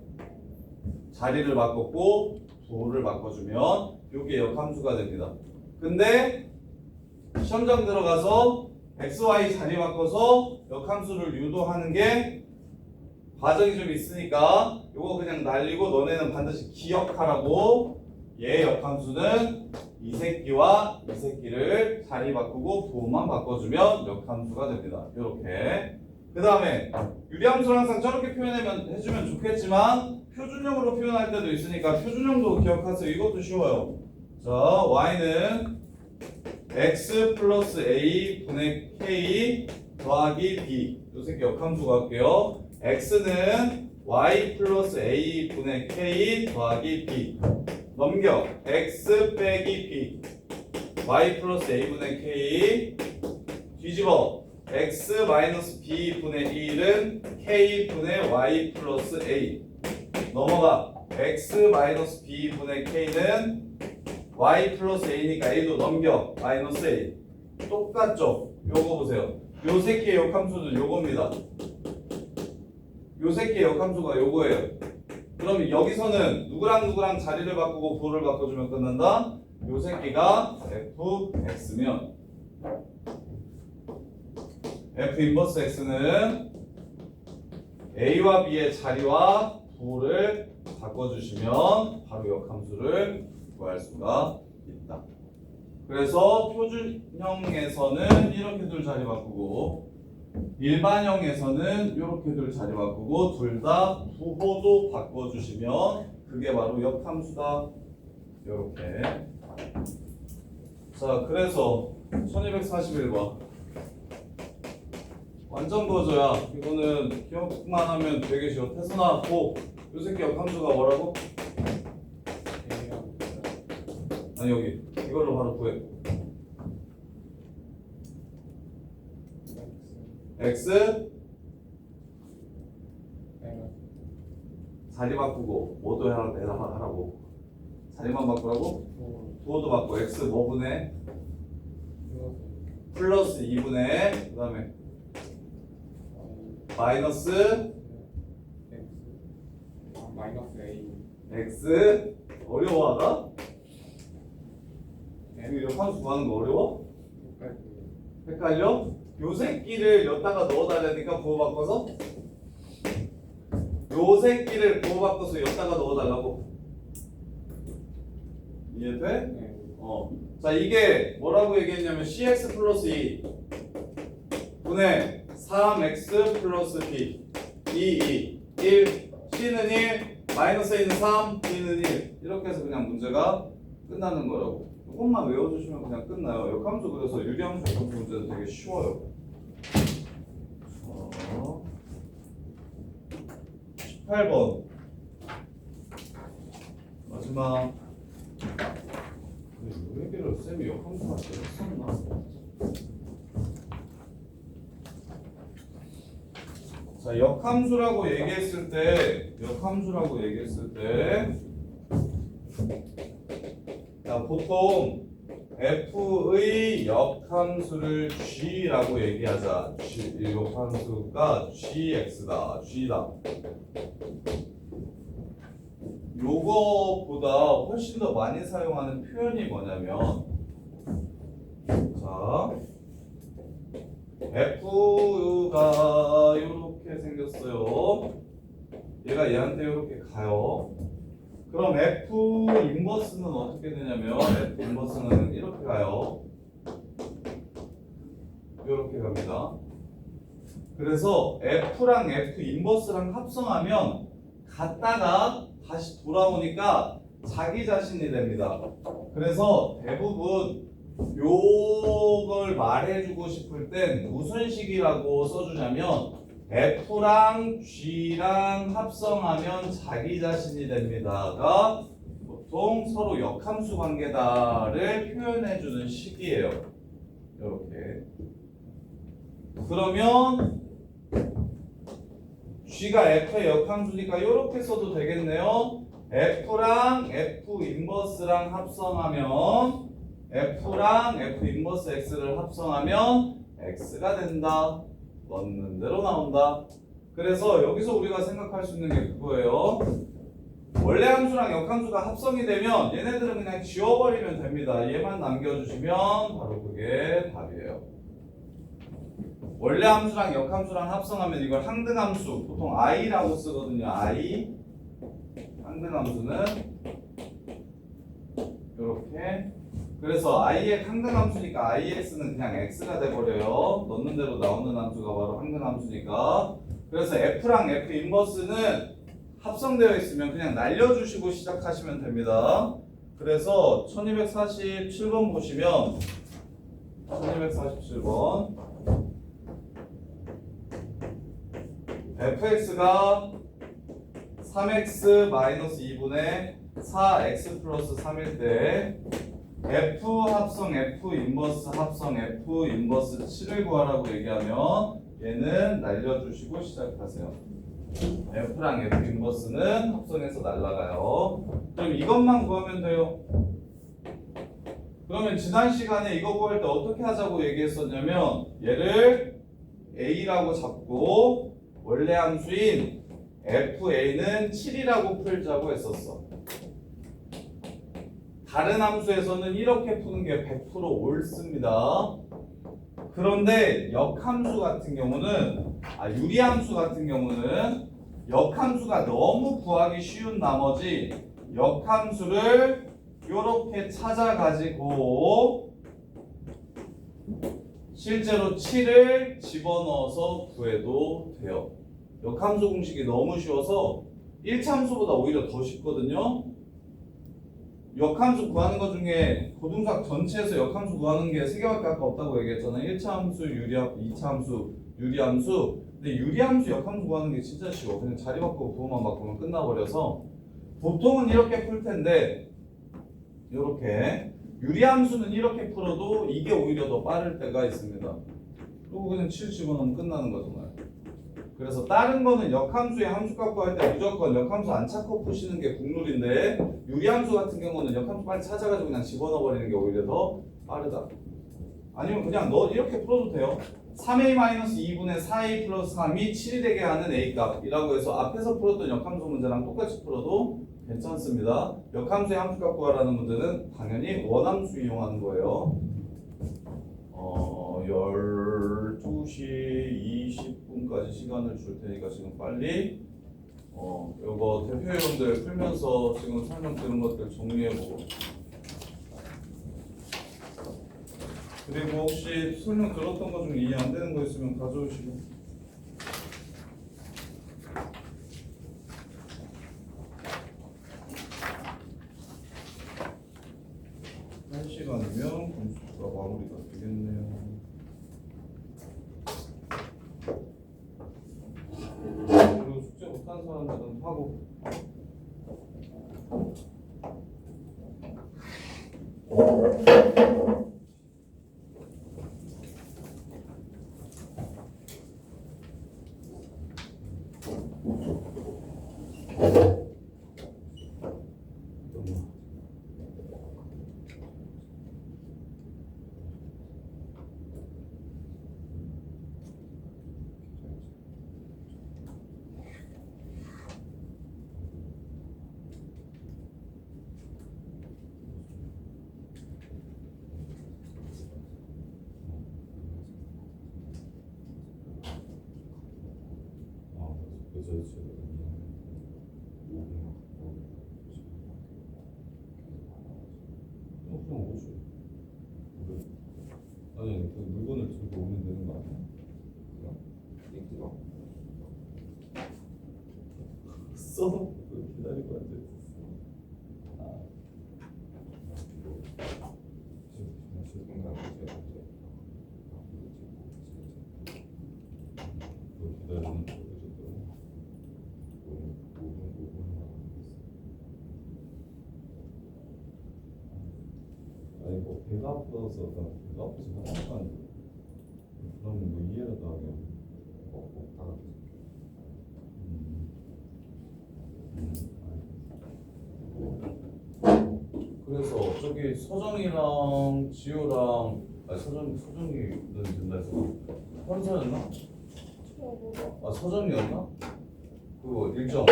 자리를 바꿨고 부호를 바꿔주면 이게 역함수가 됩니다. 근데 시험장 들어가서 xy 자리 바꿔서 역함수를 유도하는 게 과정이 좀 있으니까 이거 그냥 날리고 너네는 반드시 기억하라고. 얘 역함수는 이 새끼와 이 새끼를 자리 바꾸고 부호만 바꿔주면 역함수가 됩니다. 이렇게. 그 다음에 유리함수를 항상 저렇게 해주면 좋겠지만 표준형으로 표현할 때도 있으니까 표준형도 기억하세요. 이것도 쉬워요. 자, y는 x 플러스 a 분의 k 더하기 b. 요 새끼 역함수가 할게요. x는 y 플러스 a 분의 k 더하기 b. 넘겨 x 빼기 b y 플러스 a 분의 k 뒤집어 x 마이너스 b 분의 1은 k 분의 y 플러스 a 넘어가 x 마이너스 b 분의 k는 y 플러스 a니까 a도 넘겨 마이너스 a 똑같죠? 요거 보세요. 요 새끼의 역함수는 요겁니다. 요 새끼의 역함수가 요거예요. 그럼 여기서는 누구랑 자리를 바꾸고 부호를 바꿔주면 끝난다. 요 새끼가 fx면 f 인버스 x는 a와 b의 자리와 부호를 바꿔주시면 바로 역함수를 구할 수가 있다. 그래서 표준형에서는 이렇게들 자리 바꾸고 일반형에서는 이렇게들 자리 바꾸고 둘 다 부호도 바꿔주시면 그게 바로 역함수다. 이렇게. 자, 그래서 1241번 완전 거저야. 이거는 기억만 하면 되게 쉬워. 태순아, 고! 요 새끼 역함수가 뭐라고? 아니 여기 이걸로 바로 구해. x 자리 바꾸고 뭐도 하라고. 자리만 바꾸라고? 부호도 바꾸고 x 뭐분의 플러스 2분의 그 다음에 마이너스 A x 어려워하다? 이거 역함수 구하는 거 어려워? 헷갈려? 요 새끼를 여기다가 넣어달라니까 부호 바꿔서 요 새끼를 부호 바꿔서 여기다가 넣어달라고. 이해돼? 네. 자, 이게 뭐라고 얘기했냐면 cx 플러스 2 분의 3x 플러스 b 1 c는 1 마이너스 a는 3 b는 1 이렇게 해서 그냥 문제가 끝나는 거라고. 이것만 외워주시면 그냥 끝나요. 역함수 그래서 유리함수 역함수 문제는 되게 쉬워요. 18번 마지막. 이 얘기를 쌤이 역함수한테 했었나? 자, 역함수라고 얘기했을 때 자, 보통 f의 역함수를 g라고 얘기하자. 이 역함수가 gx다, g다. 요거보다 훨씬 더 많이 사용하는 표현이 뭐냐면, 자, f가 이렇게 생겼어요. 얘가 얘한테 이렇게 가요. 그럼 f 인버스는 어떻게 되냐면 f 인버스는 이렇게 가요. 이렇게 갑니다. 그래서 f랑 f 인버스랑 합성하면 같다가 다시 돌아오니까 자기 자신이 됩니다. 그래서 대부분 요걸 말해주고 싶을 땐 무슨 식이라고 써주냐면 F랑 G랑 합성하면 자기 자신이 됩니다가 보통 서로 역함수 관계다를 표현해주는 식이에요. 이렇게. 그러면 G가 F의 역함수니까 이렇게 써도 되겠네요. F랑 F 인버스랑 합성하면 F랑 F 인버스 X를 합성하면 X가 된다. 넣는 대로 나온다. 그래서 여기서 우리가 생각할 수 있는 게 그거예요. 원래 함수랑 역함수가 합성이 되면 얘네들은 그냥 지워버리면 됩니다. 얘만 남겨주시면 바로 그게 답이에요. 원래 함수랑 역함수랑 합성하면 이걸 항등함수, 보통 i라고 쓰거든요. i. 항등함수는 이렇게. 그래서 i의 항등함수니까 ix는 그냥 x가 돼버려요. 넣는 대로 나오는 함수가 바로 항등함수니까. 그래서 f랑 f 인버스는 합성되어 있으면 그냥 날려주시고 시작하시면 됩니다. 그래서 1247번 보시면 1247번 fx가 3x-2분의 4x 플러스 3일 때 f 합성 f 인버스 합성 f 인버스 7을 구하라고 얘기하면 얘는 날려주시고 시작하세요. F랑 F 인버스는 합성해서 날라가요. 그럼 이것만 구하면 돼요. 그러면 지난 시간에 이거 구할 때 어떻게 하자고 얘기했었냐면 얘를 A라고 잡고 원래 함수인 FA는 7이라고 풀자고 했었어. 다른 함수에서는 이렇게 푸는 게 100% 옳습니다. 그런데 역함수 같은 경우는 유리함수 같은 경우는 역함수가 너무 구하기 쉬운 나머지 역함수를 이렇게 찾아가지고 실제로 7을 집어넣어서 구해도 돼요. 역함수 공식이 너무 쉬워서 1차함수보다 오히려 더 쉽거든요. 역함수 구하는 것 중에 고등수학 전체에서 역함수 구하는 게 3개밖에 아까 없다고 얘기했잖아요. 1차함수, 유리함수, 2차함수, 유리함수. 근데 유리함수, 역함수 구하는 게 진짜 쉬워. 그냥 자리 바꾸고 부호만 바꾸면 끝나버려서 보통은 이렇게 풀 텐데 이렇게 유리함수는 이렇게 풀어도 이게 오히려 더 빠를 때가 있습니다. 그리고 그냥 7 집어넣으면 끝나는 거잖아요. 그래서 다른 거는 역함수의 함수값 구할 때 무조건 역함수 안 찾고 푸시는 게 국룰인데 유리함수 같은 경우는 역함수 빨리 찾아가지고 그냥 집어넣어 버리는 게 오히려 더 빠르다. 아니면 그냥 너 이렇게 풀어도 돼요. 3a-2분의 4a 플러스 3이 7이 되게 하는 a값이라고 해서 앞에서 풀었던 역함수 문제랑 똑같이 풀어도 괜찮습니다. 역함수의 함수값 구하라는 문제는 당연히 원함수 이용하는 거예요. 12시 20분까지 시간을 줄 테니까 지금 빨리 요거 대표여러분들 풀면서 지금 설명 들은 것들 정리해보고, 그리고 혹시 설명 들었던 것 중에 이해 안 되는 거 있으면 가져오시고. 한 시간이면 공수가 마무리가 되겠네요. 그리고 숙제 못한 사람들은 하고. 아니, 그 물건을 들고 오면 되는 거 아니야? 띵띵어 써놓고 기다릴 거 같아. 배가 아파서 하나만 그러면 뭐 이해를 더 하게. 먹다가 그래서 저기 서정이랑 지효랑 아니 서정이는 된다 해서 현서였나? 아 서정이었나? 그거 일정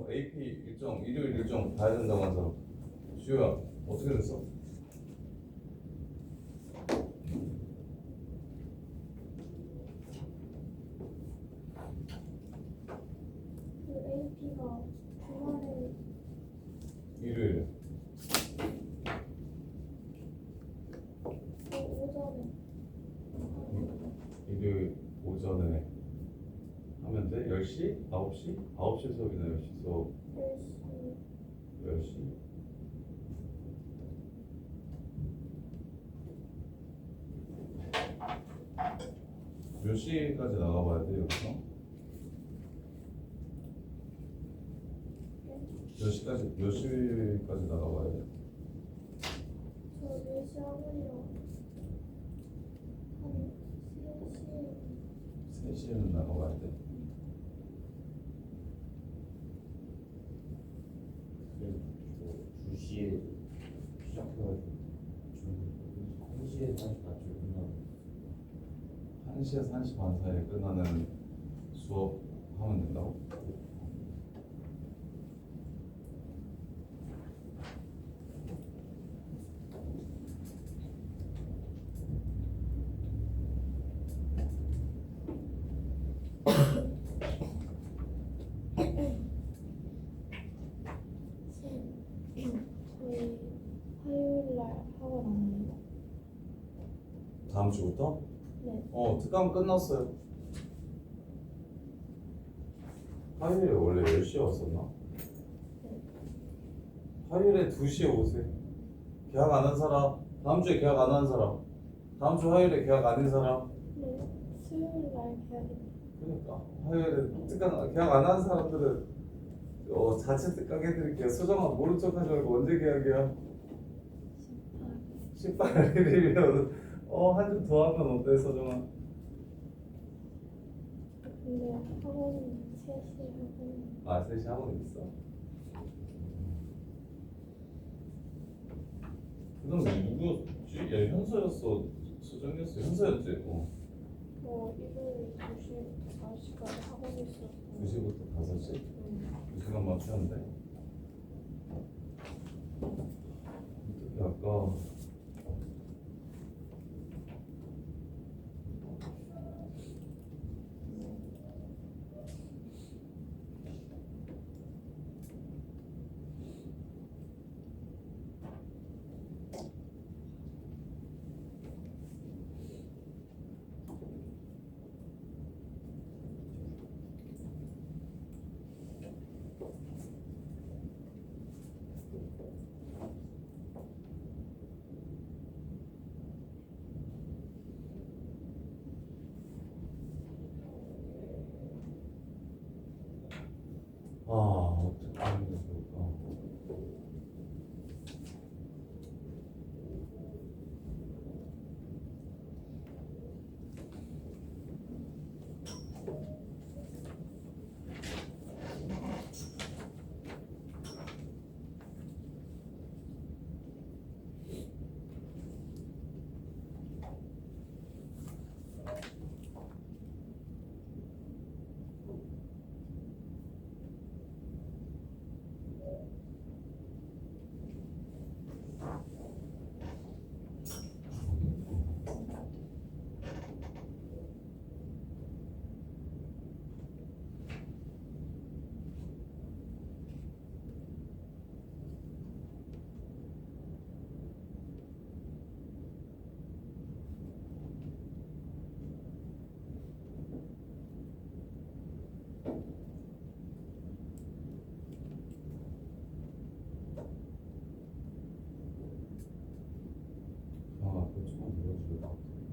AP 일정 일요일 일정 봐야 된다고 한 사람 지효야 어떻게 됐어? 그 AP가 주말에 일요일에 오전에 일요일 오전에 하면 돼? 10시? 9시? 9시 수업이나 10시 수업 10시 10시? 몇 시까지 나가봐야 돼 여기서? 몇 시까지 나가봐야 돼? 저 4시 학원이랑 한 3시 3시에는 나가봐야 돼? 그 2시에 시작해가지고 1시에 다시 맞춰 끝나고 1시에서 1시 반 사이에 끝나는 수업 하면 된다고? 저희 화요일날 학원 안 해요. 다음 주부터? 네. 특강 끝났어요. 화요일에 원래 10시에 왔었나? 네. 화요일에 2시에 오세요. 계약 안 한 사람, 다음 주에 계약 안 한 사람, 다음 주 화요일에 계약 아닌 사람. 네. 수요일날 계약이 그러니까 화요일에 특강 계약 안 한 사람들은 자체 특강 해드릴게요. 소정아 모른 척하지 말고 언제 계약이야? 18일이면 한 주 더 하면 어때 소정아? 근데 학원은 3시 학원. 아 3시 학원 있어? 그럼 누구였지? 야 현서였어 소정이었어 현서였지? 일요일 2시부터 4시까지 학원이 있어서 2시부터 5시? 2시간 맞추는데? 어떻게 아까 어떻게 하는 게 좋을까? 그거 좀만 눌러줄 것 같아.